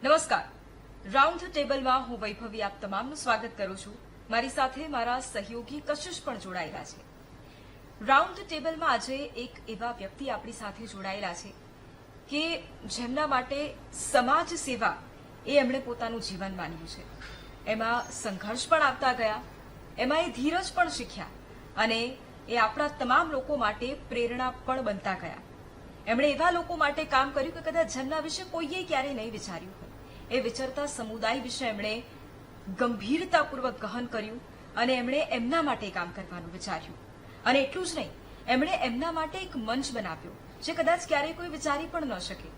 નમસ્કાર. રાઉન્ડ ટેબલમાં હું વૈભવી આપ તમામનું સ્વાગત કરું છું. મારી સાથે મારા સહયોગી કશિશ પણ જોડાયેલા છે. રાઉન્ડ ટેબલમાં આજે એક એવા વ્યક્તિ આપણી સાથે જોડાયેલા છે કે જેમના માટે સમાજ સેવા એ એમણે પોતાનું જીવન માન્યું છે. એમાં સંઘર્ષ પણ આવતા ગયા, એમાં એ ધીરજ પણ શીખ્યા અને એ આપણા તમામ લોકો માટે પ્રેરણા પણ બનતા ગયા. એમણે એવા લોકો માટે કામ કર્યું કે કદાચ જેમના વિશે કોઈએ ક્યારેય નહીં વિચાર્યું હોય. એ વિચરતા સમુદાય વિશે એમણે ગંભીરતાપૂર્વક ગહન કર્યું અને એમણે એમના માટે કામ કરવાનું વિચાર્યું. અને એટલું જ નહીં, એમણે એમના માટે એક મંચ બનાવ્યો જે કદાચ ક્યારેય કોઈ વિચારી પણ ન શકે.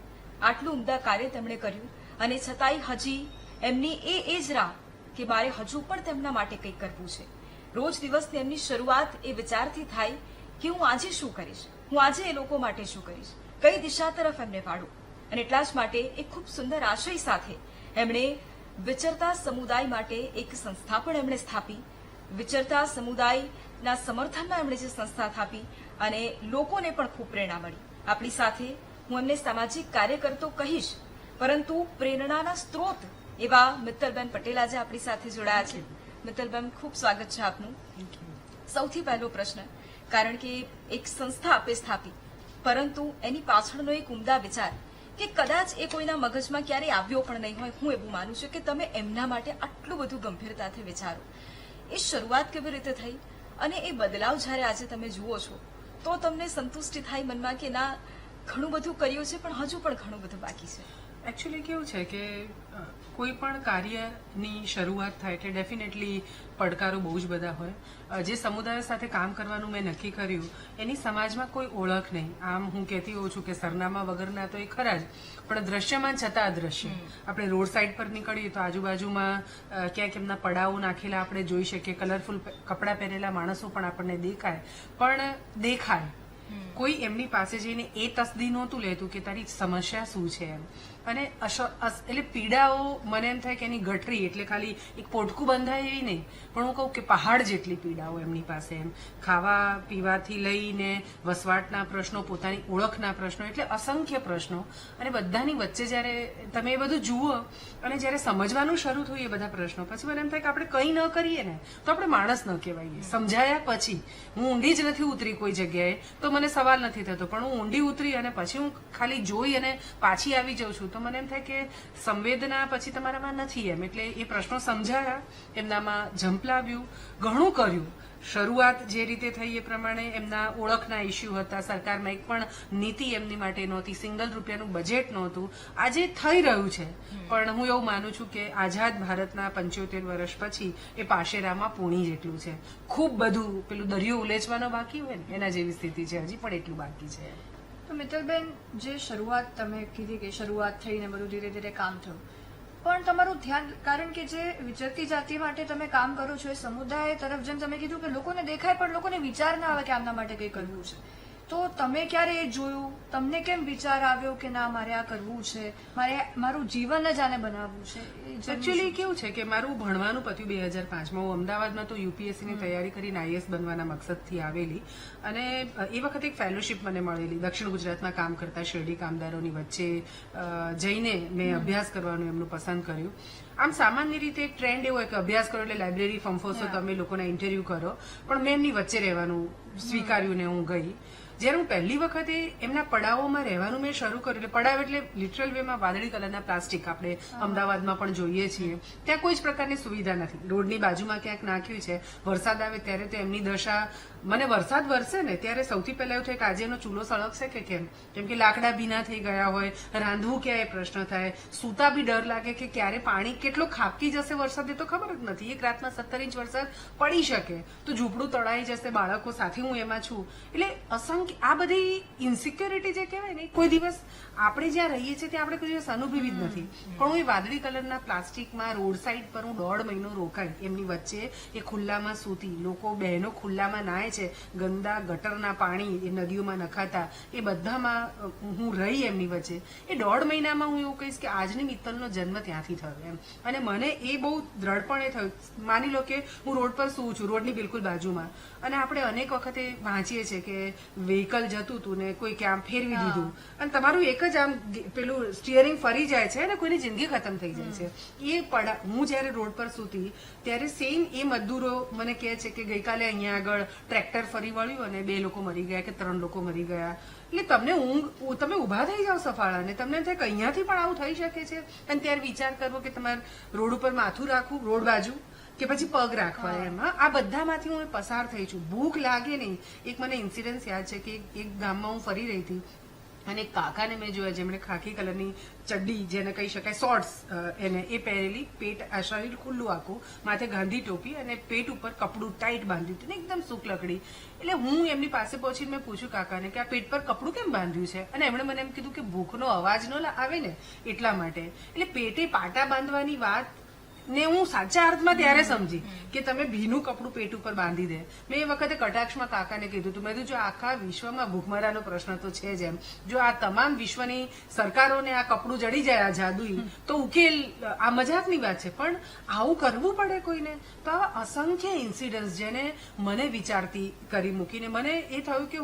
આટલું ઉમદા કાર્ય તેમણે કર્યું અને છતાંય હજી એમની એ જ રાહ કે મારે હજુ પણ તેમના માટે કંઈક કરવું છે. રોજ દિવસની એમની શરૂઆત એ વિચારથી થાય કે હું આજે શું કરીશ, હું આજે એ લોકો માટે શું કરીશ, કઈ દિશા તરફ એમને વાળું. અને એટલા જ માટે એક ખૂબ સુંદર આશય સાથે એમણે વિચરતા સમુદાય માટે એક સંસ્થા પણ એમણે સ્થાપી. વિચરતા સમુદાયના સમર્થનમાં એમણે જે સંસ્થા સ્થાપી અને લોકોને પણ ખૂબ પ્રેરણા મળી. આપણી સાથે હું એમને સામાજિક કાર્યકર તો કહીશ, પરંતુ પ્રેરણાના સ્ત્રોત એવા મિત્તલબેન પટેલ આજે આપણી સાથે જોડાયા છે. મિત્તલબેન, ખૂબ સ્વાગત છે આપનું. સૌથી પહેલો પ્રશ્ન, કારણ કે એક સંસ્થા આપે સ્થાપી, પરંતુ એની પાછળનો એક ઉમદા વિચાર કે કદાચ એ કોઈના મગજમાં ક્યારેય આવ્યો પણ નહીં હોય, હું એવું માનું છું કે તમે એમના માટે આટલું બધું ગંભીરતાથી વિચારો. એ શરૂઆત કેવી રીતે થઈ અને એ બદલાવ જ્યારે આજે તમે જુઓ છો તો તમને સંતુષ્ટિ થાય મનમાં કે ના, ઘણું બધું કર્યું છે પણ હજુ પણ ઘણું બધું બાકી છે? એકચ્યુઅલી કેવું છે કે કોઈ પણ કાર્યની શરૂઆત થાય એટલે ડેફિનેટલી પડકારો બહુ જ બધા હોય. જે સમુદાય સાથે કામ કરવાનું મેં નક્કી કર્યું એની સમાજમાં કોઈ ઓળખ નહીં. આમ હું કહેતી હોઉં છું કે સરનામા વગરના તો એ ખરા જ, પણ દ્રશ્યમાન છતાં અદ્રશ્ય. આપણે રોડ સાઈડ પર નીકળીએ તો આજુબાજુમાં ક્યાંક એમના પડાઓ નાખેલા આપણે જોઈ શકીએ, કલરફુલ કપડાં પહેરેલા માણસો પણ આપણને દેખાય, પણ દેખાય કોઈ એમની પાસે જઈને એ તસદી નહોતું લેતું કે તારી સમસ્યા શું છે એમ. અને એટલે પીડાઓ મને એમ થાય કે એની ગઠરી એટલે ખાલી એક પોટકું બંધાય એવી નહીં, પણ હું કહું કે પહાડ જેટલી પીડાઓ એમની પાસે એમ. ખાવા પીવાથી લઈને વસવાટના પ્રશ્નો, પોતાની ઓળખના પ્રશ્નો, એટલે અસંખ્ય પ્રશ્નો. અને બધાની વચ્ચે જ્યારે તમે એ બધું જુઓ અને જ્યારે સમજવાનું શરૂ થયું એ બધા પ્રશ્નો, પછી મને એમ થાય કે આપણે કંઈ ન કરીએ ને તો આપણે માણસ ન કહેવાઈએ. સમજાયા પછી હું ઊંડી જ નથી ઉતરી કોઈ જગ્યાએ તો મને સવાલ નથી થતો, પણ હું ઊંડી ઉતરી અને પછી હું ખાલી જોઈ અને પાછી આવી જાઉં છું તો મને એમ થાય કે સંવેદના પછી તમારામાં નથી એમ. એટલે એ પ્રશ્નો સમજાયા, એમનામાં ઝંપલાવ્યું, ઘણું કર્યું. શરૂઆત જે રીતે થઈ એ પ્રમાણે એમના ઓળખના ઇસ્યુ હતા, સરકારમાં એક પણ નીતિ એમની માટે નહોતી, સિંગલ રૂપિયાનું બજેટ નહોતું. આજે થઈ રહ્યું છે, પણ હું એવું માનું છું કે આઝાદ ભારતના 75 વર્ષ પછી એ પાશેરામાં પૂણી જેટલું છે. ખૂબ બધું પેલું દરિયો ઉલેચવાનો બાકી હોય ને એના જેવી સ્થિતિ છે, હજી પણ એટલું બાકી છે. તો મિત્તલબેન, જે શરૂઆત તમે કીધી કે શરૂઆત થઈને બધું ધીરે ધીરે કામ થયું, પણ તમારું ધ્યાન, કારણ કે જે વિચરતી જાતિ માટે તમે કામ કરો છો એ સમુદાય તરફ, જેમ તમે કીધું કે લોકોને દેખાય પણ લોકોને વિચાર ના આવે કે આમના માટે કંઈ કરવું છે, તો તમે ક્યારે એ જોયું? તમને કેમ વિચાર આવ્યો કે ના, મારે આ કરવું છે, મારે મારું જીવન જ આને બનાવવું છે? એકચ્યુઅલી કેવું છે કે મારું ભણવાનું પત્યું 2005માં. હું અમદાવાદમાં તો યુપીએસસીની તૈયારી કરીને આઈએએસ બનવાના મકસદથી આવેલી અને એ વખતે એક ફેલોશિપ મને મળેલી. દક્ષિણ ગુજરાતમાં કામ કરતા શેરડી કામદારોની વચ્ચે જઈને મેં અભ્યાસ કરવાનું એમનું પસંદ કર્યું. આમ સામાન્ય રીતે એક ટ્રેન્ડ એવો હોય કે અભ્યાસ કરો એટલે લાઇબ્રેરી ફંફોસો, તમે લોકોના ઇન્ટરવ્યુ કરો, પણ મેં એમની વચ્ચે રહેવાનું સ્વીકાર્યું ને હું ગઈ. જ્યારે હું પહેલી વખતે એમના પડાઓમાં રહેવાનું મેં શરૂ કર્યું, એટલે પડાવ એટલે લિટરલ વેમાં વાદળી કલરના પ્લાસ્ટિક આપણે અમદાવાદમાં પણ જોઈએ છીએ. ત્યાં કોઈ જ પ્રકારની સુવિધા નથી. રોડની બાજુમાં ક્યાંક નાખ્યું છે. વરસાદ આવે ત્યારે તો એમની દશા, મને વરસાદ વરસે ને ત્યારે સૌથી પહેલા એવું થાય કે આજે એનો ચૂલો સળગશે કે કેમ, કેમ કે લાકડા ભીના થઈ ગયા હોય, રાંધવું ક્યાં એ પ્રશ્ન થાય, સૂતા બી ડર લાગે કે ક્યારે પાણી કેટલો ખાબકી જશે વરસાદ, એ તો ખબર જ નથી. એક રાતમાં 17 ઇંચ વરસાદ પડી શકે તો ઝૂંપડું તળાઈ જશે, બાળકો સાથે હું એમાં છું. એટલે અસંખ્ય આ બધી ઇન્સિક્યોરિટી જે કહેવાય ને, કોઈ દિવસ આપણે જ્યાં રહીએ છીએ ત્યાં આપણે કોઈ દિવસ અનુભવી જ નથી. પણ હું એ વાદળી કલરના પ્લાસ્ટિકમાં રોડ સાઈડ પર હું 1.5 મહિનો રોકાઈ, એમની વચ્ચે એ ખુલ્લામાં સૂતી. લોકો બહેનો ખુલ્લામાં નાય છે, ગંદા ગટરના પાણી એ નદીઓમાં નખાતા, એ બધામાં હું રહી એમની વચ્ચે. એ 1.5 મહિનામાં હું એવું કહીશ કે આજની મિત્તલનો જન્મ ત્યાંથી થયો એમ. અને મને એ બહુ દ્રઢપણે થયું. માની લો કે હું રોડ પર સૂવું છું, રોડની બિલકુલ બાજુમાં, અને આપણે અનેક વખત વખતે વાંચીએ છીએ કે વ્હીકલ જતું હતું ને કોઈ ક્યાં ફેરવી દીધું અને તમારું એક જ આમ પેલું સ્ટીયરિંગ ફરી જાય છે અને કોઈની જિંદગી ખતમ થઈ જાય છે. હું જયારે રોડ પર સૂતી ત્યારે સેમ એ મજદૂરો મને કહે છે કે ગઈકાલે અહીંયા આગળ ટ્રેક્ટર ફરી વળ્યું અને 2 લોકો મરી ગયા કે 3 લોકો મરી ગયા. એટલે તમને તમે ઉભા થઈ જાઓ સફાળા ને તમને એમ થાય કે અહીંયાથી પણ આવું થઈ શકે છે. અને ત્યારે વિચાર કરવો કે તમારે રોડ ઉપર માથું રાખવું, રોડ બાજુ કે પછી પગ રાખવા. એમાં આ બધામાંથી હું પસાર થઈ છું. ભૂખ લાગે નહીં. એક મને ઇન્સિડન્સ યાદ છે કે એક ગામમાં હું ફરી રહી હતી અને એક કાકાને મેં જોયા જેમણે ખાખી કલરની ચડ્ડી જેને કહી શકાય શોર્ટ્સ એને એ પહેરેલી, પેટ આ શરીર ખુલ્લું આખું, માથે ગાંધી ટોપી અને પેટ ઉપર કપડું ટાઈટ બાંધ્યું હતું ને એકદમ સૂક લકડી. એટલે હું એમની પાસે પહોંચીને મેં પૂછ્યું કાકાને કે આ પેટ પર કપડું કેમ બાંધ્યું છે? અને એમણે મને એમ કીધું કે ભૂખનો અવાજ ન આવે ને એટલા માટે. એટલે પેટે પાટા બાંધવાની વાત ને હું સાચા અર્થમાં ત્યારે સમજી કે તમે ભીનું કપડું પેટ ઉપર બાંધી દે. મેં એ વખતે કટાક્ષમાં કાકાને કીધું હતું, મેં કીધું જો આખા વિશ્વમાં ભૂખમરાનો પ્રશ્ન તો છે જ એમ, જો આ તમામ વિશ્વની સરકારોને આ કપડું જડી જાય આ જાદુઈ તો ઉકેલ આ મજાકની વાત છે. પણ આવું કરવું પડે કોઈને? તો આવા અસંખ્ય ઇન્સિડન્ટ્સ જેને મને વિચારતી કરી મૂકીને મને એ થયું કે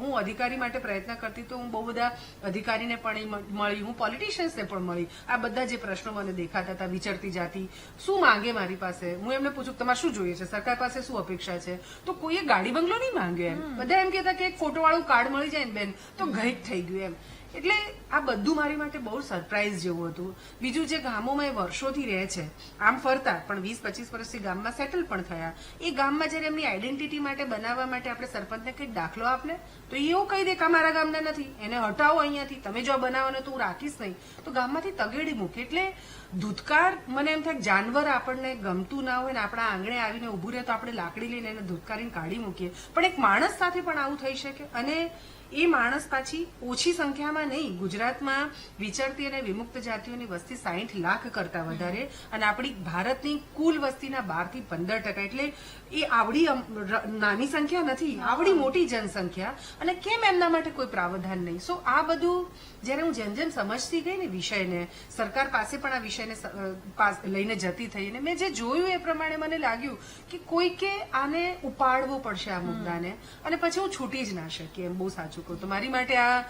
હું અધિકારી માટે પ્રયત્ન કરતી તો હું બહુ બધા અધિકારીને પણ મળી, હું પોલિટિશિયન્સને પણ મળી. આ બધા જે પ્રશ્નો મને દેખાતા હતા, વિચરતી જાતી શું માંગે મારી પાસે, હું એમને પૂછું તમારે શું જોઈએ છે, સરકાર પાસે શું અપેક્ષા છે, તો કોઈએ ગાડી બંગલો નહીં માંગ્યો. એમ બધા એમ કહેતા કે એક ફોટો વાળું કાર્ડ મળી જાય ને બેન તો ઘઈટ થઈ ગયું એમ. એટલે આ બધું મારી માટે બહુ સરપ્રાઇઝ જેવું હતું. બીજું જે ગામોમાં એ વર્ષોથી રહે છે આમ ફરતા પણ 20-25 વર્ષથી ગામમાં સેટલ પણ થયા, એ ગામમાં જયારે એમની આઈડેન્ટિટી માટે બનાવવા માટે આપણે સરપંચને કંઈક દાખલો આપને તો એ એવું કહી દે કે મારા ગામના નથી, એને હટાવો અહીંયાથી, તમે જો બનાવવાનો તો હું રાખીશ નહીં, તો ગામમાંથી તગેડી મૂકે. એટલે ધૂતકાર મને એમ થાય જાનવર આપણને ગમતું ના હોય ને આપણા આંગણે આવીને ઉભું રહે તો આપણે લાકડી લઈને એને ધૂતકારીને કાઢી મૂકીએ, પણ એક માણસ સાથે પણ આવું થઈ શકે. અને એ માણસ પાછી ઓછી સંખ્યામાં નહીં, ગુજરાતમાં વિચરતી અને વિમુક્ત જાતિઓની વસ્તી 60 લાખ કરતા વધારે અને આપણી ભારતની કુલ વસ્તીના 12 થી 15%. એટલે એ આવડી નાની સંખ્યા નથી, આવડી મોટી જનસંખ્યા. અને કેમ એમના માટે કોઈ પ્રાવધાન નહીં? સો આ બધું જયારે હું જેમ જેમ સમજતી ગઈ ને વિષયને, સરકાર પાસે પણ આ વિષયને લઈને જતી થઈ ને મેં જે જોયું એ પ્રમાણે મને લાગ્યું કે કોઈકે આને ઉપાડવો પડશે આ મુદ્દાને, અને પછી હું છૂટી જ ના શકી. એમ બહુ સાચું કહું તો મારી માટે આ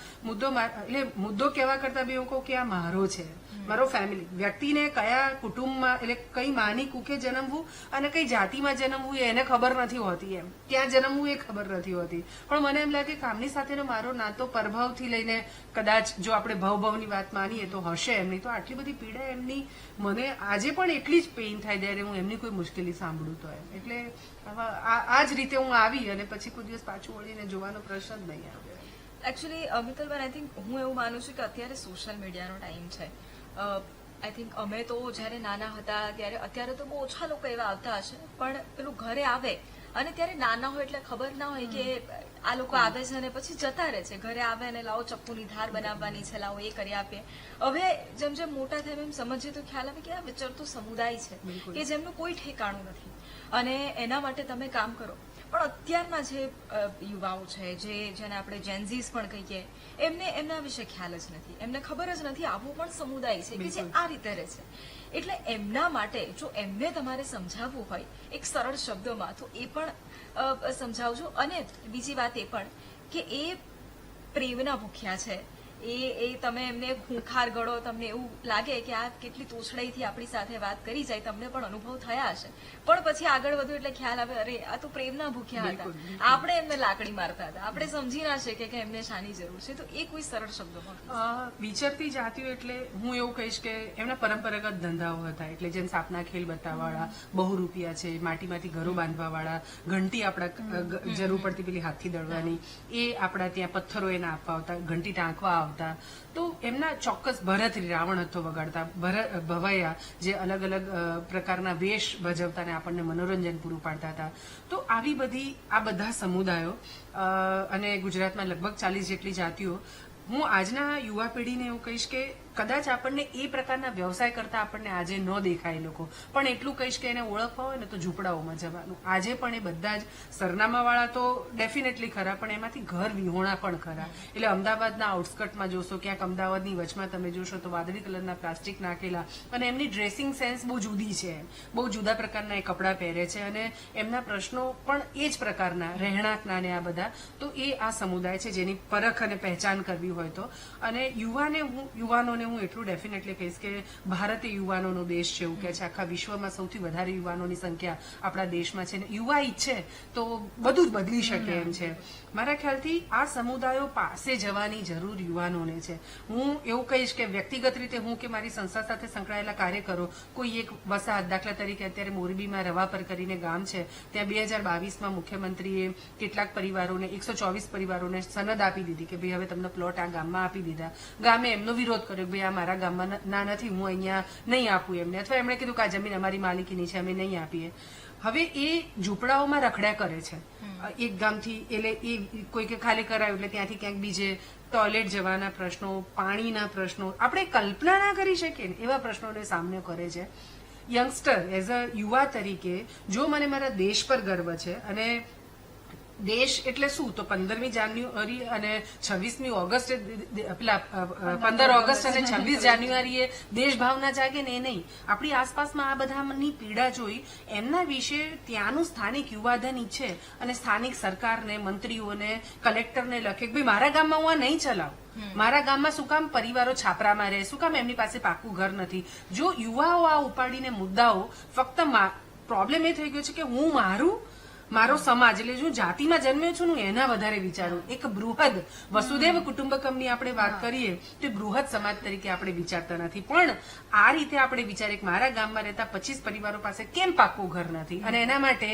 મુદ્દો કહેવા કરતા બી હું કહું કે આ મારો છે, મારો ફેમિલી. વ્યક્તિને કયા કુટુંબમાં એટલે કઈ માની કુકે જન્મવું અને કઈ જાતિમાં જન્મવું એને ખબર નથી હોતી, એમ ક્યાં જન્મવું એ ખબર નથી હોતી. પણ મને એમ લાગે કે આમની સાથેનો મારો નાતો પરભાવથી લઈને કદાચ જો આપણે ભાવભાવની વાત માનીએ તો હશે એમની, તો આટલી બધી પીડા એમની મને આજે પણ એટલી જ પેઇન થાય જ્યારે હું એમની કોઈ મુશ્કેલી સાંભળું તો એમ. એટલે આ જ રીતે હું આવી અને પછી કોઈ દિવસ પાછું વળીને જોવાનો પ્રશ્ન જ નહીં આવે. એકચ્યુઅલી મિત્તલબેન, આઈ થિંક હું એવું માનું છું કે અત્યારે સોશિયલ મીડિયાનો ટાઈમ છે. આઈ થિંક અમે તો જયારે નાના હતા ત્યારે, અત્યારે તો બહુ ઓછા લોકો એવા આવતા હશે, પણ પેલું ઘરે આવે અને ત્યારે નાના હોય એટલે ખબર ના હોય કે આ લોકો આવે છે અને પછી જતા રહે છે. ઘરે આવે અને લાવો ચપ્પુની ધાર બનાવવાની છે, લાવો એ કરી આપીએ. હવે જેમ જેમ મોટા થાય એમ સમજીએ તો ખ્યાલ આવે કે આ વિચરતો સમુદાય છે કે જેમનું કોઈ ઠેકાણું નથી અને એના માટે તમે કામ કરો. પણ અત્યારના જે યુવાઓ છે, જેને આપણે જેન્ઝીસ પણ કહીએ, એમને એમના વિશે ખ્યાલ જ નથી, એમને ખબર જ નથી આવો પણ સમુદાય છે કે જે આ રીતે રહે છે. એટલે એમના માટે જો એમને તમારે સમજાવવું હોય એક સરળ શબ્દોમાં તો એ પણ સમજાવજો. અને બીજી વાત એ પણ કે એ પ્રેમના ભૂખ્યા છે, એ તમે એમને ખૂંખાર ગળો, તમને એવું લાગે કે આ કેટલી તોછડાઈથી આપણી સાથે વાત કરી જાય, તમને પણ અનુભવ થયા હશે. પણ પછી આગળ વધુ એટલે ખ્યાલ આવે અરે આ તો પ્રેમના ભૂખ્યા હતા, આપણે એમને લાકડી મારતા હતા, આપણે સમજી ના શકીએ કે એમને શાની જરૂર છે. તો એ કોઈ સરળ શબ્દોમાં વિચરતી જાતિઓ એટલે હું એવું કહીશ કે એમના પરંપરાગત ધંધાઓ હતા, એટલે જેમ સાપના ખેલ બતાવવાળા, બહુ રૂપિયા છે, માટીમાંથી ઘરો બાંધવા વાળા, ઘંટી આપણા જરૂર પડતી પેલી હાથથી દળવાની એ આપણા ત્યાં પથ્થરો એને આપવા આવતા, ઘંટી ટાંકવા આવતા. તો એમના ચોક્કસ ભરત રાવણ હતો વગાડતા, ભવૈયા જે અલગ અલગ પ્રકારના વેશ ભજવતા ને આપણને મનોરંજન પૂરું પાડતા હતા. તો આવી બધી આ બધા સમુદાયો અને ગુજરાતમાં લગભગ 40 જેટલી જાતિઓ. હું આજના યુવા પેઢીને એવું કહીશ કે કદાચ આપણને એ પ્રકારના વ્યવસાય કરતા આપણને આજે ન દેખાય લોકો, પણ એટલું કહીશ કે એને ઓળખવા હોય ને તો ઝૂંપડાઓમાં જવાનું. આજે પણ એ બધા જ સરનામાવાળા તો ડેફિનેટલી ખરા, પણ એમાંથી ઘર વિહોણા પણ ખરા. એટલે અમદાવાદના આઉટસ્કર્ટમાં જોશો, ક્યાંક અમદાવાદની વચમાં તમે જોશો તો વાદળી કલરના પ્લાસ્ટિક નાખેલા, અને એમની ડ્રેસિંગ સેન્સ બહુ જુદી છે, બહુ જુદા પ્રકારના એ કપડાં પહેરે છે, અને એમના પ્રશ્નો પણ એ જ પ્રકારના, રહેણાંકના ને આ બધા. તો એ આ સમુદાય છે જેની પરખ અને પહેચાન કરવી હોય તો. અને યુવાનોને હું એટલું ડેફિનેટલી કહીશ કે ભારત એ યુવાનોનો દેશ છે, એવું કે છે. આખા વિશ્વમાં સૌથી વધારે યુવાનોની સંખ્યા આપણા દેશમાં છે, ને યુવા ઈચ્છે તો બધું જ બદલી શકે એમ છે. મારા ખ્યાલથી આ સમુદાયો પાસે જવાની જરૂર યુવાનોને છે. હું એવું કહીશ કે વ્યક્તિગત રીતે હું કે મારી સંસ્થા સાથે સંકળાયેલા કાર્યકરો કોઈ એક વસાહત, દાખલા તરીકે અત્યારે મોરબીમાં રવાપર કરીને ગામ છે, ત્યાં 2022માં મુખ્યમંત્રીએ કેટલાક પરિવારોને 124 પરિવારોને સનદ આપી દીધી કે ભાઈ હવે તમને પ્લોટ આ ગામમાં આપી દીધા. ગામે એમનો વિરોધ કર્યો કે ભાઈ આ મારા ગામમાં ના નથી, હું અહીંયા નહીં આપું એમને, અથવા એમણે કીધું કે આ જમીન અમારી માલિકીની છે, અમે નહીં આપીએ. હવે એ ઝૂંપડાઓમાં રખડ્યા કરે છે એક ગામથી, એટલે એ કોઈ કે ખાલી કરાયું એટલે ત્યાંથી ક્યાંક બીજે ટોયલેટ જવાના પ્રશ્નો, પાણીના પ્રશ્નો, આપણે કલ્પના ના કરી શકીએ ને એવા પ્રશ્નોને સામનો કરે છે. યંગસ્ટર એઝ અ યુવા તરીકે જો મને મારા દેશ પર ગર્વ છે, અને દેશ એટલે શું, તો 15મી જાન્યુઆરી અને 26મી ઓગસ્ટ, પેલા 15 ઓગસ્ટ અને 26 જાન્યુઆરીએ દેશભાવના જાગે ને એ નહીં. આપણી આસપાસમાં આ બધાની પીડા જોઈ એમના વિશે ત્યાંનું સ્થાનિક યુવાધન ઈચ્છે અને સ્થાનિક સરકારને, મંત્રીઓને, કલેક્ટરને લખે કે ભાઈ મારા ગામમાં હું આ નહીં ચલાવું, મારા ગામમાં શું કામ પરિવારો છાપરામાં રહે, શું કામ એમની પાસે પાકું ઘર નથી. જો યુવાઓ આ ઉપાડીને મુદ્દાઓ, ફક્ત પ્રોબ્લેમ એ થઈ ગયો છે કે હું મારો સમાજ, એટલે હું જાતિમાં જન્મ્યો છું હું એના વધારે વિચારું. એક બૃહદ વસુદેવ કુટુંબકમની આપણે વાત કરીએ તો બૃહદ સમાજ તરીકે આપણે વિચારતા નથી. પણ આ રીતે આપણે વિચારીએ કે મારા ગામમાં રહેતા 25 પરિવારો પાસે કેમ પાકું ઘર નથી, અને એના માટે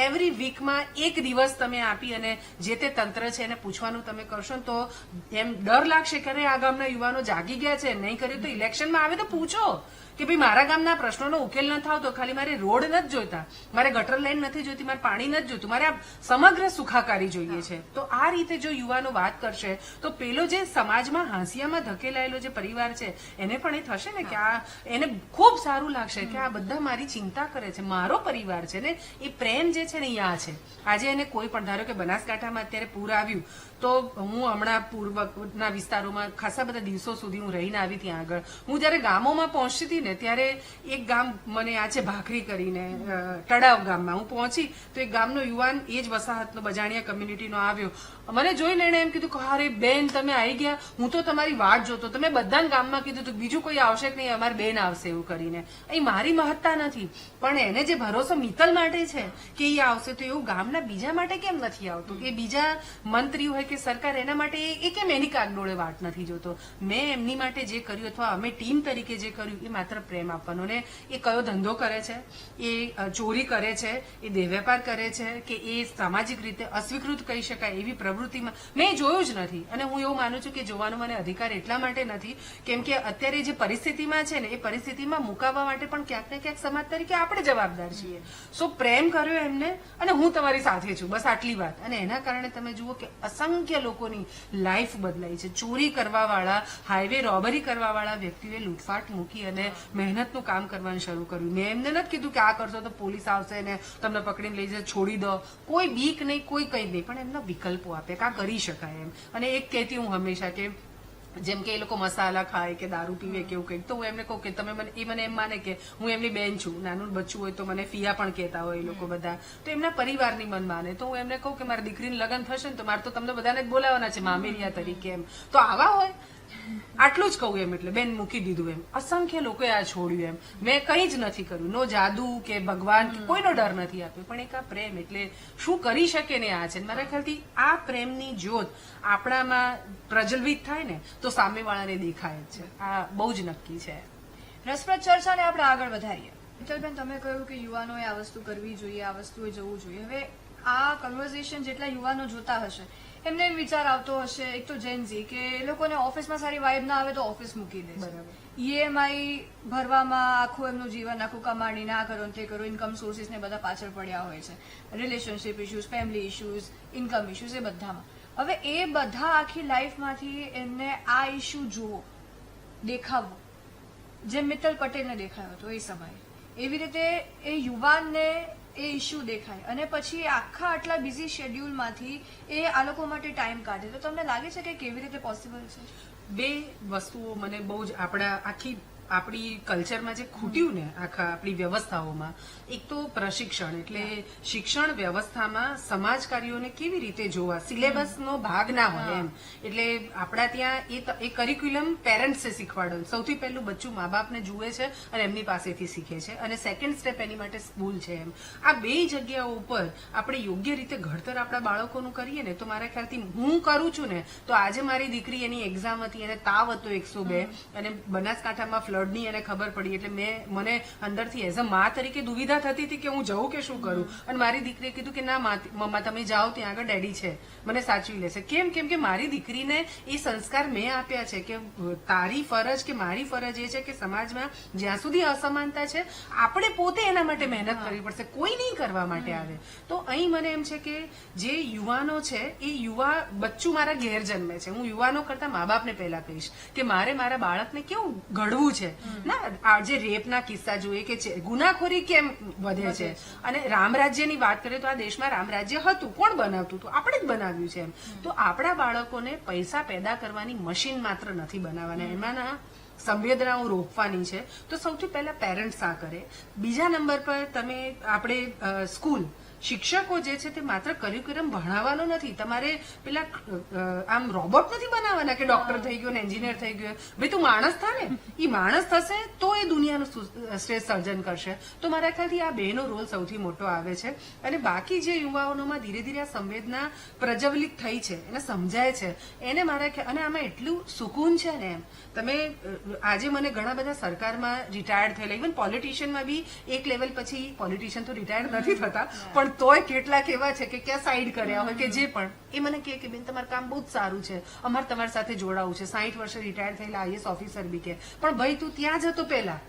એવરી વીકમાં એક દિવસ તમે આપી અને જે તે તંત્ર છે એને પૂછવાનું તમે કરશો ને તો એમ ડર લાગશે કે અરે આ ગામના યુવાનો જાગી ગયા છે, નહીં કર્યું તો ઇલેક્શનમાં આવે તો પૂછો કે ભાઈ મારા ગામના પ્રશ્નોનો ઉકેલ ન થાવ તો ખાલી મારે રોડ નથી જોઈતા, મારે ગટર લાઈન નથી જોઈતી, મારે પાણી નથી જોઈતું, મારે આ સમગ્ર સુખાકારી જોઈએ છે. તો આ રીતે જો યુવાનો વાત કરશે તો પેલો જે સમાજમાં હાંસિયામાં ધકેલાયેલો જે પરિવાર છે એને પણ એ થશે ને કે આ એને ખૂબ સારું લાગશે કે આ બધા મારી ચિંતા કરે છે, મારો પરિવાર છે ને. એ પ્રેમ જે છે ને એ આ છે. આજે એને કોઈ પણ, ધારો કે બનાસકાંઠામાં અત્યારે પૂર આવ્યું તો હું હમણાં પૂર્વના વિસ્તારોમાં ખાસા બધા દિવસો સુધી હું રહીને આવી ત્યાં આગળ. હું જયારે ગામોમાં પહોંચતી હતી ને ત્યારે એક ગામ મને આ છે ભાખરી કરીને, તળાવ ગામમાં હું પહોંચી તો એક ગામનો યુવાન એ જ વસાહતનો, બજાણિયા કમ્યુનિટીનો આવ્યો. મને જોઈને એને એમ કીધું કે અરે બેન તમે આવી ગયા, હું તો તમારી વાટ જોતો, તમે બધાને ગામમાં કીધું હતું બીજું કોઈ આવશે કે નહીં, અમારી બેન આવશે એવું કરીને. અહીં મારી મહત્તા નથી, પણ એને જે ભરોસો મિત્તલ માટે છે કે એ આવશે, તો એવું ગામના બીજા માટે કેમ નથી આવતું? એ બીજા મંત્રી હોય કે સરકાર એના માટે એ કેમ એની કાગડોળે વાટ નથી જોતો? મેં એમની માટે જે કર્યું અથવા અમે ટીમ તરીકે જે કર્યું એ માત્ર પ્રેમ આપવાનો. ને એ કયો ધંધો કરે છે, એ ચોરી કરે છે, એ દેહ વેપાર કરે છે, કે એ સામાજિક રીતે અસ્વીકૃત કહી શકાય એવી પ્રવૃત્તિમાં મેં જોયું જ નથી. અને હું એવું માનું છું કે જોવાનો મને અધિકાર એટલા માટે નથી કેમ કે અત્યારે જે પરિસ્થિતિમાં છે ને એ પરિસ્થિતિમાં મુકાવવા માટે પણ ક્યાંક ને ક્યાંક સમાજ તરીકે આપણે જવાબદાર છીએ. સો પ્રેમ કર્યો એમને, અને હું તમારી સાથે છું, બસ આટલી વાત. અને એના કારણે તમે જુઓ કે અસંખ્ય લોકોની લાઈફ બદલાઈ છે. ચોરી કરવા વાળા, હાઈવે રોબરી કરવા વાળા વ્યક્તિઓએ લૂંટફાટ મૂકી અને મહેનતનું કામ કરવાનું શરૂ કર્યું. મેં એમને નથી કીધું કે આ કરશો તો પોલીસ આવશે ને તમને પકડીને લઈ જશે, છોડી દો, કોઈ બીક નહીં, કોઈ કંઈ નહીં, પણ એમના વિકલ્પો આપે કે આ કરી શકાય એમ. અને એક કહેતી હું હંમેશા કે જેમ કે એ લોકો મસાલા ખાય કે દારૂ પીવે કે એવું કંઈક, તો હું એમને કહું કે તમે મને એમ માને કે હું એમની બેન છું, નાનું બચ્ચું હોય તો મને ફિયા પણ કહેતા હોય એ લોકો બધા, તો એમના પરિવારની મન માને. તો હું એમને કહું કે મારી દીકરીનું લગ્ન થશે ને તો મારે તો તમને બધાને જ બોલાવવાના છે મામેરિયા તરીકે એમ. તો આવા હોય આટલું જ કહું એમ. એટલે બેન મૂકી દીધું એમ. અસંખ્ય લોકોએ આ છોડ્યું એમ. મેં કંઈ જ નથી કર્યું, નો જાદુ કે ભગવાન કે કોઈનો ડર નથી આપ્યો, પણ એક આ પ્રેમ એટલે શું કરી શકે ને આ છે. મારા ખ્યાલથી આ પ્રેમની જ્યોત આપણામાં પ્રજ્વલિત થાય ને તો સામેવાળાને દેખાય જ છે. આ બહુ જ નક્કી છે. રસપ્રદ ચર્ચાને આપણે આગળ વધારીએ. મિત્તલબેન, તમે કહ્યું કે યુવાનોએ આ વસ્તુ કરવી જોઈએ, આ વસ્તુએ જવું જોઈએ. હવે આ કન્વર્ઝેશન જેટલા યુવાનો જોતા હશે એમને એમ વિચાર આવતો હશે, એક તો જેનઝી, કે એ લોકોને ઓફિસમાં સારી વાઇબ ના આવે તો ઓફિસ મૂકી દે. ઈએમઆઈ ભરવામાં આખું એમનું જીવન, આખું કમાણી, ના કરો તે કરો, ઇન્કમ સોર્સિસ ને બધા પાછળ પડ્યા હોય છે, relationship issues, family issues, income issues, એ બધામાં. હવે એ બધા આખી લાઈફમાંથી એમને આ ઇશ્યુ જુઓ દેખાવો જેમ મિત્તલ પટેલને દેખાયો હતો એ સમયે, એવી રીતે એ યુવાનને એ ઇસ્યુ દેખાય અને પછી આખા આટલા બિઝી શેડ્યુલમાંથી એ આ લોકો માટે ટાઈમ કાઢે, તો તમને લાગે છે કે કેવી રીતે પોસિબલ છે? બે વસ્તુઓ મને બહુ જ આપણી કલ્ચરમાં જે ખૂટ્યું ને આખા આપણી વ્યવસ્થાઓમાં, એક તો પ્રશિક્ષણ, એટલે શિક્ષણ વ્યવસ્થામાં સમાજ કાર્યોને કેવી રીતે જોવા, સિલેબસનો ભાગ ના હોય એમ. એટલે આપણા ત્યાં એ કરિક્યુલમ પેરેન્ટ્સે શીખવાડ્યું. સૌથી પહેલું બચ્ચું મા બાપને જુએ છે અને એમની પાસેથી શીખે છે, અને સેકન્ડ સ્ટેપ એની માટે સ્કૂલ છે એમ. આ બે જગ્યાઓ ઉપર આપણે યોગ્ય રીતે ઘડતર આપણા બાળકોનું કરીએ ને, તો મારા ખ્યાલથી હું કરું છું ને, તો આજે મારી દીકરી એની એક્ઝામ હતી અને તાવ હતો 102 અને બનાસકાંઠામાં ફ્લડની એને ખબર પડી, એટલે મને અંદરથી એઝ અ મા તરીકે દુવિધા થતી હતી કે હું જઉં કે શું કરું. અને મારી દીકરીએ કીધું કે ના મમ્મા તમે જાઓ, ત્યાં આગળ ડેડી છે, મને સાચવી લેશે. કેમ કે મારી દીકરીને એ સંસ્કાર મેં આપ્યા છે કે તારી ફરજ કે મારી ફરજ એ છે કે સમાજમાં જ્યાં સુધી અસમાનતા છે આપણે પોતે એના માટે મહેનત કરવી પડશે, કોઈ નહીં કરવા માટે આવે. તો અહીં મને એમ છે કે જે યુવાનો છે એ બચ્ચું મારા ઘેર જન્મે છે, હું યુવાનો કરતા મા બાપને પહેલા કહીશ કે મારે મારા બાળકને કેવું ઘડવું છે. ના, આજે રેપના કિસ્સા જોઈએ કે ગુનાખોરી કેમ વધે છે, અને રામરાજ્યની વાત કરીએ તો આ દેશમાં રામરાજ્ય હતું, કોણ બનાવતું હતું? આપણે જ બનાવ્યું છે એમ. તો આપણા બાળકોને પૈસા પેદા કરવાની મશીન માત્ર નથી બનાવવાના, એમાંના સંવેદનાઓ રોકવાની છે. તો સૌથી પહેલા પેરેન્ટ્સ આ કરે. બીજા નંબર પર આપણે સ્કૂલ શિક્ષકો જે છે તે માત્ર કરિક્યુલમ ભણાવવાનો નથી, તમારે પેલા આમ રોબોટ નથી બનાવવાના કે ડોક્ટર થઈ ગયો ને એન્જિનિયર થઈ ગયો. ભાઈ તું માણસ થા ને, એ માણસ થશે તો એ દુનિયાનું શ્રેષ્ઠ સર્જન કરશે. તો મારા ખ્યાલથી આ બેનો રોલ સૌથી મોટો આવે છે. અને બાકી જે યુવાઓમાં ધીરે ધીરે આ સંવેદના પ્રજ્વલિત થઈ છે, એને સમજાય છે, એને મારા ખ્યાલ, અને આમાં એટલું સુકૂન છે ને એમ. તમે આજે મને ઘણા બધા સરકારમાં રિટાયર્ડ થયેલા, ઇવન પોલિટિશિયનમાં બી એક લેવલ પછી પોલિટિશિયન તો રિટાયર્ડ નથી થતા, પણ તોય કેટલાક એવા છે કે ક્યાં સાઈડ કર્યા હોય કે જે પણ એ મને કહે કે બેન તમારું કામ બહુ જ સારું છે, અમારે તમારી સાથે જોડાવું છે. 60 વર્ષે રિટાયર થયેલા આઈએસ ઓફિસર બી કે પણ ભાઈ તું ત્યાં જ હતો પહેલા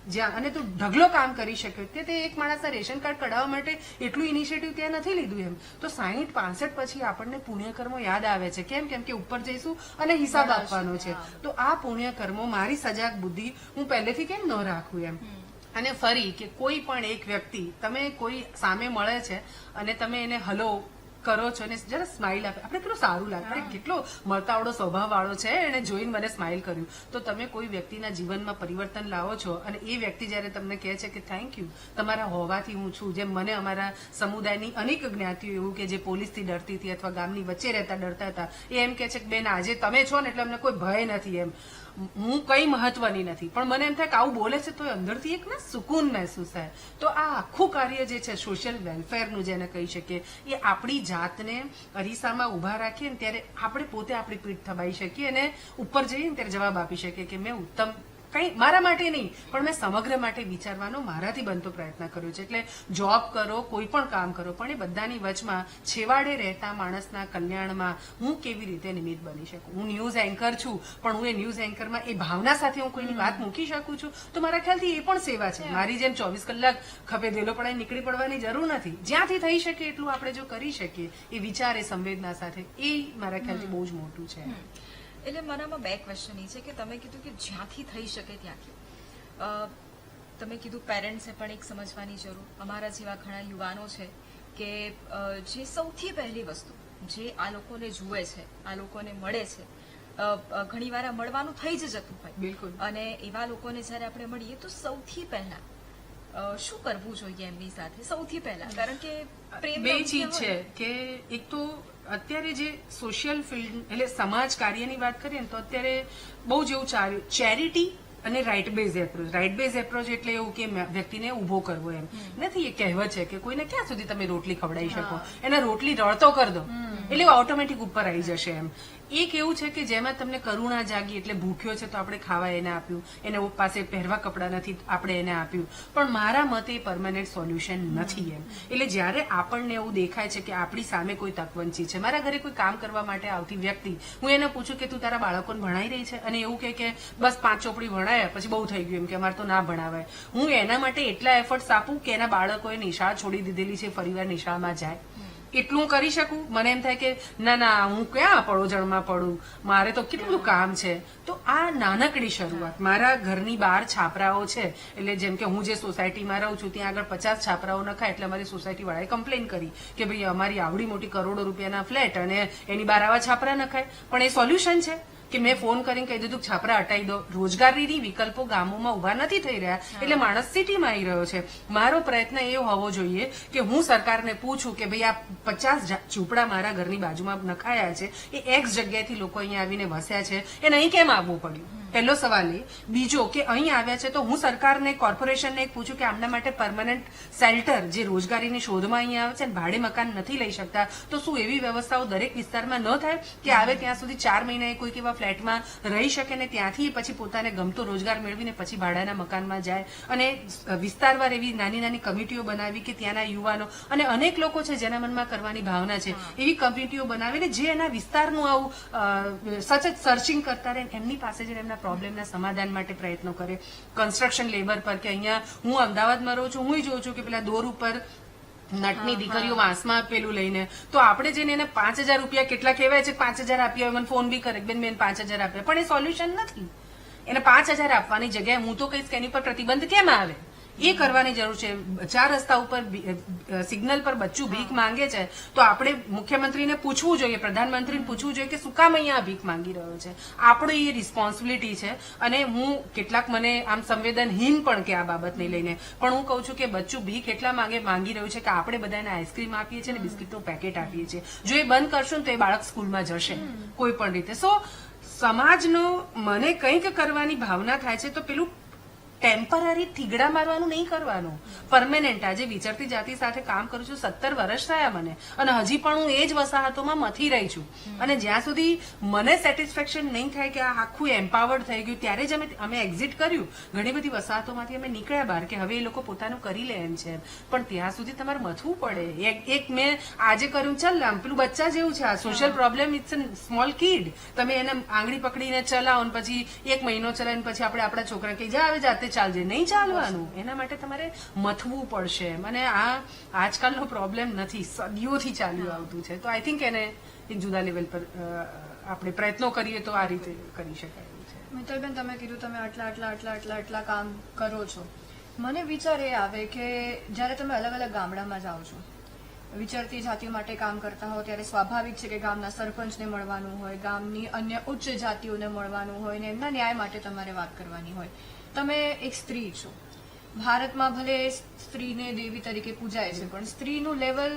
જ્યાં, અને તું ઢગલો કામ કરી શક્યો. તે એક માણસના રેશન કાર્ડ કઢાવવા માટે એટલું ઇનિશિયેટિવ ત્યાં નથી લીધું એમ. તો 60-65 પછી આપણને પુણ્યકર્મો યાદ આવે છે. કેમ કે ઉપર જઈશું અને હિસાબ આપવાનો છે. તો આ પુણ્યકર્મો મારી સજાગ બુદ્ધિ હું પહેલેથી કેમ ન રાખું એમ. અને ફરી કે કોઈ પણ એક વ્યક્તિ તમે કોઈ સામે મળે છે અને તમે એને હલો કરો છો ને જરા સ્માઇલ આપે, આપણે કેટલું સારું લાગે, આપણે કેટલો મળતાવડો સ્વભાવ વાળો છે, એને જોઈને મને સ્માઇલ કર્યું. તો તમે કોઈ વ્યક્તિના જીવનમાં પરિવર્તન લાવો છો અને એ વ્યક્તિ જયારે તમને કહે છે કે થેન્ક યુ, તમારા હોવાથી હું છું. જેમ મને અમારા સમુદાયની અનેક જ્ઞાતિઓ એવું કે જે પોલીસથી ડરતી હતી અથવા ગામની વચ્ચે રહેતા ડરતા હતા, એ એમ કે છે કે બેન આજે તમે છો ને એટલે અમને કોઈ ભય નથી એમ, હું કઈ મહત્વની નથી. પણ મને એમ થાય કે આવું બોલે છે તો અંદરથી એક ના સુકૂન મહેસૂસ થાય. તો આ આખું કાર્ય જે છે સોશિયલ વેલફેરનું જેને કહી શકીએ, એ આપણી જાતને અરીસામાં ઉભા રાખીએ ને ત્યારે આપણે પોતે આપણી પીઠ થબાઈ શકીએ અને ઉપર જઈએ ને ત્યારે જવાબ આપી શકીએ કે મેં ઉત્તમ કંઈ મારા માટે નહીં પણ મેં સમગ્ર માટે વિચારવાનો મારાથી બનતો પ્રયત્ન કર્યો છે. એટલે જોબ કરો, કોઈ પણ કામ કરો, પણ એ બધાની વચમાં છેવાડે રહેતા માણસના કલ્યાણમાં હું કેવી રીતે નિમિત્ત બની શકું. હું ન્યૂઝ એન્કર છું, પણ હું એ ન્યૂઝ એન્કરમાં એ ભાવના સાથે હું કોઈની વાત મૂકી શકું છું, તો મારા ખ્યાલથી એ પણ સેવા છે. મારી જેમ 24 કલાક ખભે ધેલો પડાઈ નીકળી પડવાની જરૂર નથી. જ્યાંથી થઈ શકે એટલું આપણે જો કરી શકીએ એ વિચાર, એ સંવેદના સાથે, એ મારા ખ્યાલથી બહુ જ મોટું છે. એટલે મારામાં બે ક્વેશ્ચન એ છે કે તમે કીધું કે જ્યાંથી થઈ શકે ત્યાંથી, તમે કીધું પેરેન્ટ્સે પણ એક સમજવાની જરૂર. અમારા જેવા ઘણા યુવાનો છે કે જે સૌથી પહેલી વસ્તુ જે આ લોકોને જુએ છે, આ લોકોને મળે છે, ઘણી વાર મળવાનું થઈ જ જતું હોય. બિલકુલ. અને એવા લોકોને જયારે આપણે મળીએ તો સૌથી પહેલા શું કરવું જોઈએ એમની સાથે? સૌથી પહેલા કારણ કે બે ચીજ છે કે એક તો અત્યારે જે સોશિયલ ફિલ્ડ એટલે સમાજ કાર્યની વાત કરીએ ને તો અત્યારે બહુ જ એવું ચાલ્યું ચેરિટી અને right base approach. Right base approach એટલે એવું કે વ્યક્તિને ઉભો કરવો એમ નથી. એ કહેવત છે કે કોઈને ક્યાં સુધી તમે રોટલી ખવડાવી શકો, એને રોટલી રળતો કરી દો એટલે ઓટોમેટિક ઉપર આવી જશે એમ. એક એવું છે કે જેમાં તમને કરુણા જાગી એટલે ભૂખ્યો છે તો આપણે ખાવા એને આપ્યું, એને પાસે પહેરવા કપડાં નથી આપણે એને આપ્યું. પણ મારા મતે પરમાનન્ટ સોલ્યુશન નથી એમ. એટલે જ્યારે આપણને એવું દેખાય છે કે આપણી સામે કોઈ તકવંચી છે, મારા ઘરે કોઈ કામ કરવા માટે આવતી વ્યક્તિ, હું એને પૂછું કે તું તારા બાળકોને ભણાઈ રહી છે, અને એવું કે બસ 5 ચોપડી ભણાયા પછી બહુ થઈ ગયું એમ કે અમારે તો ના ભણાવાય, હું એના માટે એટલા એફર્ટ્સ આપું કે એના બાળકોએ નિશાળ છોડી દીધેલી છે, ફરીવાર નિશાળમાં જાય. એટલું કરી શકું? મને એમ થાય કે ના ના, હું ક્યાં પડોજણમાં પડું, મારે તો કેટલું કામ છે. તો આ નાનકડી શરૂઆત, મારા ઘરની બહાર છાપરાઓ છે, એટલે જેમ કે હું જે સોસાયટીમાં રહું છું ત્યાં આગળ 50 છાપરાઓ નખાય, એટલે અમારી સોસાયટી વાળાએ કમ્પ્લેન કરી કે ભાઈ અમારી આવડી મોટી કરોડો રૂપિયાના ફ્લેટ અને એની બહાર આવા છાપરા નખાય. પણ એ સોલ્યુશન છે કે મેં ફોન કરીને કહી દીધું છાપરા હટાવી દો. રોજગારીની વિકલ્પો ગામોમાં ઉભા નથી થઈ રહ્યા, એટલે માણસ સિટીમાં આવી રહ્યો છે. મારો પ્રયત્ન એ હોવો જોઈએ કે હું સરકારને પૂછું કે ભાઈ આ 50 ઝૂંપડા મારા ઘરની બાજુમાં નખાયા છે, એ એક્સ જગ્યાએથી લોકો અહીંયા આવીને વસ્યા છે, એને અહીં કેમ આવવું પડ્યું? પહેલો સવાલ એ. બીજો કે અહીં આવ્યા છે તો હું સરકારને, કોર્પોરેશનને પૂછું કે આમના માટે પરમનન્ટ શેલ્ટર, જે રોજગારીની શોધમાં અહીંયા આવે છે અને ભાડે મકાન નથી લઈ શકતા, તો શું એવી વ્યવસ્થાઓ દરેક વિસ્તારમાં ન થાય કે આવે ત્યાં સુધી 4 મહિના કોઈક એવા ફ્લેટમાં રહી શકે ને ત્યાંથી પછી પોતાને ગમતો રોજગાર મેળવીને પછી ભાડાના મકાનમાં જાય? અને વિસ્તારવાર એવી નાની નાની કમિટીઓ બનાવી કે ત્યાંના યુવાનો અને અનેક લોકો છે જેના મનમાં કરવાની ભાવના છે, એવી કમિટીઓ બનાવીને જે એના વિસ્તારનું આવું સતત સર્ચિંગ કરતા રહે, એમની પાસે જઈને એમના પ્રોબ્લેમના સમાધાન માટે પ્રયત્નો કરે. કન્સ્ટ્રક્શન લેબર પર, કે અહીંયા હું અમદાવાદમાં રહું છું, હું જોઉં છું કે પેલા દોર ઉપર નટની દીકરીઓ વાંસમાં પેલું લઈને, તો આપણે જઈને એને 5000 રૂપિયા કેટલા કહેવાય છે, 5000 આપ્યા, મને ફોન બી કરે બેન 5000 આપ્યા, પણ એ સોલ્યુશન નથી. એને 5000 આપવાની જગ્યાએ હું તો કહીશ કે એની પર પ્રતિબંધ કેમ આવે, એ કરવાની જરૂર છે. 4 રસ્તા ઉપર સિગ્નલ પર બચ્ચું ભીખ માંગે છે, તો આપણે મુખ્યમંત્રીને પૂછવું જોઈએ, પ્રધાનમંત્રીને પૂછવું જોઈએ કે શું કામ અહીંયા ભીખ માંગી રહ્યો છે. આપણો એ રિસ્પોન્સિબિલિટી છે. અને હું કેટલાક મને આમ સંવેદનહીન પણ કે આ બાબતને લઈને, પણ હું કહું છું કે બચ્ચું ભીખ એટલા માંગી રહ્યું છે કે આપણે બધાને આઈસ્ક્રીમ આપીએ છીએ અને બિસ્કીટનું પેકેટ આપીએ છીએ. જો એ બંધ કરશું ને તો એ બાળક સ્કૂલમાં જશે કોઈ પણ રીતે. સમાજનો મને કંઈક કરવાની ભાવના થાય છે તો પેલું ટેમ્પરરી થીગડા મારવાનું નહીં કરવાનું, પરમેનન્ટ. આજે વિચરતી જાતિ સાથે કામ કરું છું, 17 વર્ષ થયા મને, અને હજી પણ હું એ જ વસાહતોમાં મથી રહી છું. અને જ્યાં સુધી મને સેટિસ્ફેક્શન નહીં થાય કે આ આખું એમ્પાવર્ડ થઈ ગયું, ત્યારે જ અમે એક્ઝિટ કર્યું. ઘણી બધી વસાહતોમાંથી અમે નીકળ્યા બહાર કે હવે એ લોકો પોતાનું કરી લે એમ છે, પણ ત્યાં સુધી તમારે મથવું પડે. એક મેં આજે કર્યું, ચાલ આમ પેલું બચ્ચા જેવું છે, આ social problem, it's a small kid. તમે એને આંગળી પકડીને ચલાવો ને પછી 1 મહિનો ચલાવીને પછી આપણે આપણા છોકરા કહી જા હવે જાતે ચાલજે, નહીં ચાલવાનું. એના માટે તમારે મથવું પડશે. મને આ આજકાલનો પ્રોબ્લેમ નથી, સદીઓથી ચાલ્યું આવતું છે. તો આઈ થિંક એને એક જુદા લેવલ પર આપણે પ્રયત્નો કરીએ તો આ રીતે કરી શકાય છે. મિત્તલબેન, તમે કીધું તમે આટલા કામ કરો છો, મને વિચાર એ આવે કે જ્યારે તમે અલગ અલગ ગામડામાં જાઓ છો, વિચરતી જાતિઓ માટે કામ કરતા હો, ત્યારે સ્વાભાવિક છે કે ગામના સરપંચને મળવાનું હોય, ગામની અન્ય ઉચ્ચ જાતિઓને મળવાનું હોય ને એમના ન્યાય માટે તમારે વાત કરવાની હોય. તમે એક સ્ત્રી છો. ભારતમાં ભલે સ્ત્રીને દેવી તરીકે પૂજાય છે, પણ સ્ત્રીનું લેવલ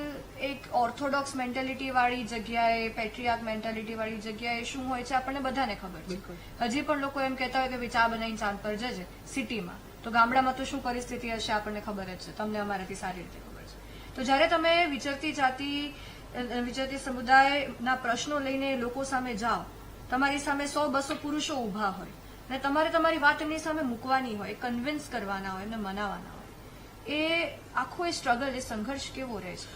એક ઓર્થોડોક્સ મેન્ટાલિટી વાળી જગ્યાએ, પેટ્રિયાર્ક મેન્ટાલિટી વાળી જગ્યાએ શું હોય છે આપણને બધાને ખબર છે. હજી પણ લોકો એમ કહેતા હોય કે ભાઈ ચા બનાવીને ચાંદ પર જજે સિટીમાં, તો ગામડામાં તો શું પરિસ્થિતિ હશે આપણને ખબર જ છે, તમને અમારાથી સારી રીતે ખબર છે. તો જ્યારે તમે વિચરતી સમુદાયના પ્રશ્નો લઈને લોકો સામે જાઓ, તમારી સામે 100-200 પુરુષો ઉભા હોય અને તમારે તમારી વાત એમની સામે મૂકવાની હોય, કન્વિન્સ કરવાના હોય, એમને મનાવવાના હોય, એ આખો એ સ્ટ્રગલ, એ સંઘર્ષ કેવો રહે છે?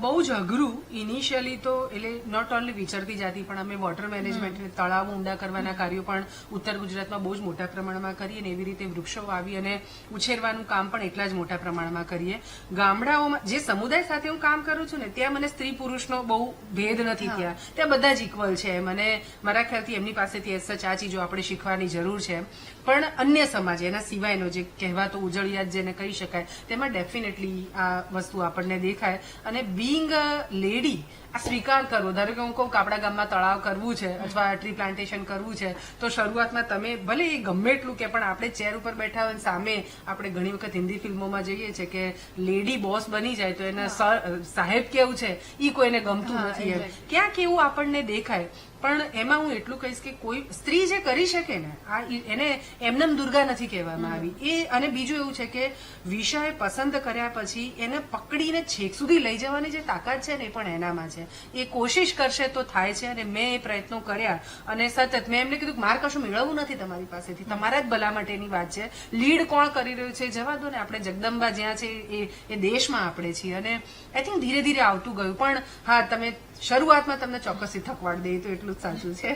બહુ જ અઘરું. ઇનિશિયલી તો એટલે નોટ ઓનલી વિચરતી જાતિ, પણ અમે વોટર મેનેજમેન્ટ, તળાવ ઊંડા કરવાના કાર્યો પણ ઉત્તર ગુજરાતમાં બહુ જ મોટા પ્રમાણમાં કરીએ, અને એવી રીતે વૃક્ષો વાવી અને ઉછેરવાનું કામ પણ એટલા જ મોટા પ્રમાણમાં કરીએ. ગામડાઓમાં જે સમુદાય સાથે હું કામ કરું છું ને, ત્યાં મને સ્ત્રી પુરુષનો બહુ ભેદ નથી. ત્યાં બધા જ ઇક્વલ છે. મને મારા ખ્યાલથી એમની પાસેથી સચ આ ચીજો આપણે શીખવાની જરૂર છે. પણ અન્ય સમાજ, એના સિવાયનો જે કહેવાતો ઉજળિયાત જેને કહી શકાય, તેમાં ડેફિનેટલી આ વસ્તુ આપણને દેખાય. અને બીંગ અ લેડી આ સ્વીકાર કરવો. ધારો કે હું કહું કે આપણા ગામમાં તળાવ કરવું છે અથવા ટ્રી પ્લાન્ટેશન કરવું છે, તો શરૂઆતમાં તમે ભલે એ ગમે એટલું કે, પણ આપણે ચેર ઉપર બેઠા હોય સામે આપણે ઘણી વખત હિન્દી ફિલ્મોમાં જોઈએ છે કે લેડી બોસ બની જાય તો એને સાહેબ કેવું છે એ કોઈને ગમતું નથી. ક્યાંક એવું આપણને દેખાય. પણ એમાં હું એટલું કહીશ કે કોઈ સ્ત્રી જે કરી શકે ને, એને એમનેમ દુર્ગા નથી કહેવામાં આવી. એ અને બીજું એવું છે કે વિષય પસંદ કર્યા પછી એને પકડીને છેક સુધી લઈ જવાની જે તાકાત છે ને, એ પણ એનામાં છે. છે. એ કોશિશ કરશે તો થાય છે, અને મેં એ પ્રયત્નો કર્યા અને સતત મેં એમને કીધું કે મારે કશું મેળવવું નથી તમારી પાસેથી, તમારા જ ભલા માટેની વાત છે. લીડ કોણ કરી રહ્યું છે જવા દો ને, આપણે જગદંબા જ્યાં છે એ દેશમાં આપણે છીએ, અને આઈ થિંક ધીરે ધીરે આવતું ગયું. પણ હા, તમે શરૂઆતમાં તમને ચોક્કસથી થકવાડ દે તો એટલું જ સાચું છે.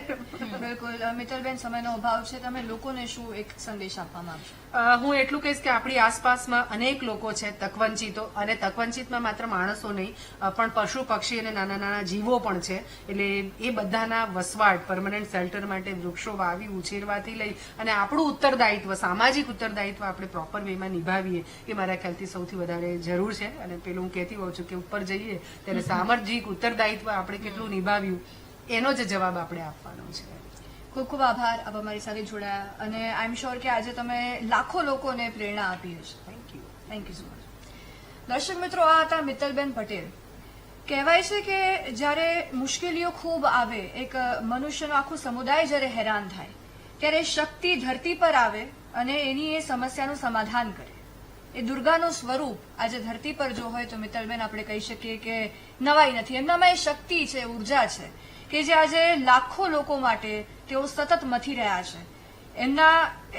બિલકુલ. મિત્તલબેન, સમયનો અભાવ છે, તમે લોકોને શું એક સંદેશ આપવા માંગશો? હું એટલું કહીશ કે આપણી આસપાસમાં અનેક લોકો છે તકવંચિતો, અને તકવંચિતમાં માત્ર માણસો નહીં પણ પશુ પક્ષી અને નાના નાના જીવો પણ છે. એટલે એ બધાના વસવાટ, પરમનન્ટ શેલ્ટર માટે વૃક્ષો વાવી ઉછેરવાથી લઈ અને આપણું ઉત્તરદાયિત્વ, સામાજિક ઉત્તરદાયિત્વ આપણે પ્રોપર વેમાં નિભાવીએ એ મારા ખ્યાલથી સૌથી વધારે જરૂર છે. અને પેલું હું કહેતી હોઉં છું કે ઉપર જઈએ ત્યારે સામાજિક ઉત્તરદાયિત્વ આપણે કેટલું નિભાવ્યું એનો જ જવાબ આપણે આપવાનો છે. ખૂબ ખૂબ આભાર આપ અમારી સાથે જોડાયા, અને આઈ એમ શ્યોર કે આજે તમે લાખો લોકોને પ્રેરણા આપી હશે. Thank you. Thank you so much. દર્શક મિત્રો, આ હતા મિત્તલબેન પટેલ. કહેવાય છે કે જ્યારે મુશ્કેલીઓ ખૂબ આવે, એક મનુષ્યનો આખું સમુદાય જ્યારે હેરાન થાય, ત્યારે શક્તિ ધરતી પર આવે અને એની એ સમસ્યાનું સમાધાન કરે. એ દુર્ગાનું સ્વરૂપ આજે ધરતી પર જો હોય તો મિત્તલબેન આપણે કહી શકીએ કે નવાઈ નથી. એમનામાં એ શક્તિ છે, ઉર્જા છે કે જે આજે લાખો લોકો માટે તેઓ સતત મથી રહ્યા છે.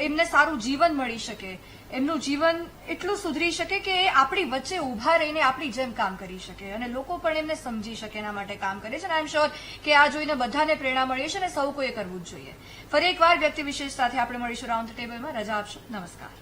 એમને સારું જીવન મળી શકે, એમનું જીવન એટલું સુધરી શકે કે એ આપણી વચ્ચે ઉભા રહીને આપણી જેમ કામ કરી શકે, અને લોકો પણ એમને સમજી શકે એના માટે કામ કરે છે. અને આઈ એમ શ્યોર કે આ જોઈને બધાને પ્રેરણા મળી છે અને સૌ કોઈએ કરવું જ જોઈએ. ફરી એકવાર વ્યક્તિ વિશેષ સાથે આપણે મળીશું રાઉન્ડ ધ ટેબલમાં. રજા આપશો. નમસ્કાર.